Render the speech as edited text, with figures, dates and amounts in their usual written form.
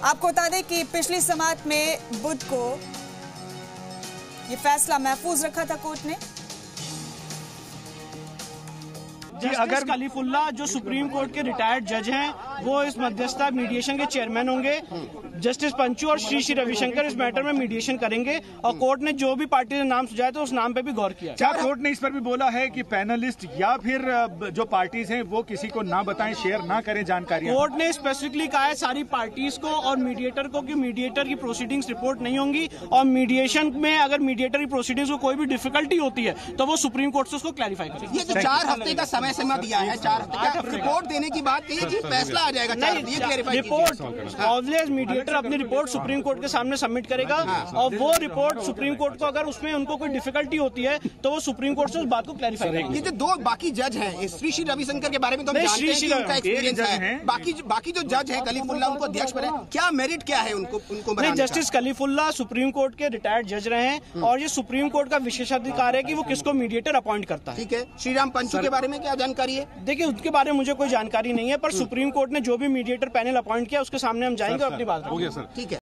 आपको बता दें कि पिछली समाअत में बुध को ये फैसला महफूज रखा था कोर्ट ने। अगर कलीफुल्ला जो सुप्रीम कोर्ट के रिटायर्ड जज हैं वो इस मध्यस्थता मीडिएशन के चेयरमैन होंगे। जस्टिस पंचू और श्री रविशंकर इस मैटर में मीडिएशन करेंगे और कोर्ट ने जो भी पार्टी ने नाम सुझाया था उस नाम पे भी गौर किया। क्या कोर्ट ने इस पर भी बोला है कि पैनलिस्ट या फिर जो पार्टीज हैं वो किसी को ना बताएं, शेयर ना करें जानकारी? कोर्ट ने स्पेसिफिकली कहा है सारी पार्टीज को और मीडिएटर को कि मीडिएटर की प्रोसीडिंग्स रिपोर्ट नहीं होंगी और मीडिएशन में अगर मीडिएटर की प्रोसीडिंग्स को कोई भी डिफिकल्टी होती है तो वो सुप्रीम कोर्ट से उसको क्लैरिफाई करेगी। ये जो 4 हफ्ते का समय सीमा दिया है, 4 हफ्ते का रिपोर्ट देने की बात कही कि फैसला आ जाएगा। रिपोर्ट ऑलवेज मीडिएटर अपनी रिपोर्ट सुप्रीम कोर्ट के सामने सबमिट करेगा और वो रिपोर्ट सुप्रीम कोर्ट को अगर उसमें उनको कोई डिफिकल्टी होती है तो वो सुप्रीम कोर्ट से उस बात को क्लैरिफाई करेगी। ये जो 2 बाकी जज हैं, श्री रविशंकर के बारे में तो हम जानते हैं कि उनका एक्सपीरियंस है। बाकी जो जज हैं कलीफुल्ला उनको अध्यक्ष पर है, क्या मेरिट क्या है उनको बनाने का? जस्टिस कलीफुल्ला सुप्रीम कोर्ट के रिटायर्ड जज रहे हैं और ये सुप्रीम कोर्ट का विशेषाधिकार है कि वो किसको मीडिएटर अपॉइंट करता है। ठीक है, श्रीराम पंचू के बारे में क्या जानकारी है? देखिए उसके बारे में मुझे कोई जानकारी नहीं है, पर सुप्रीम कोर्ट ने जो भी मीडिएटर पैनल अपॉइंट किया उसके सामने हम जाएंगे अपनी बात। हो गया सर, ठीक है।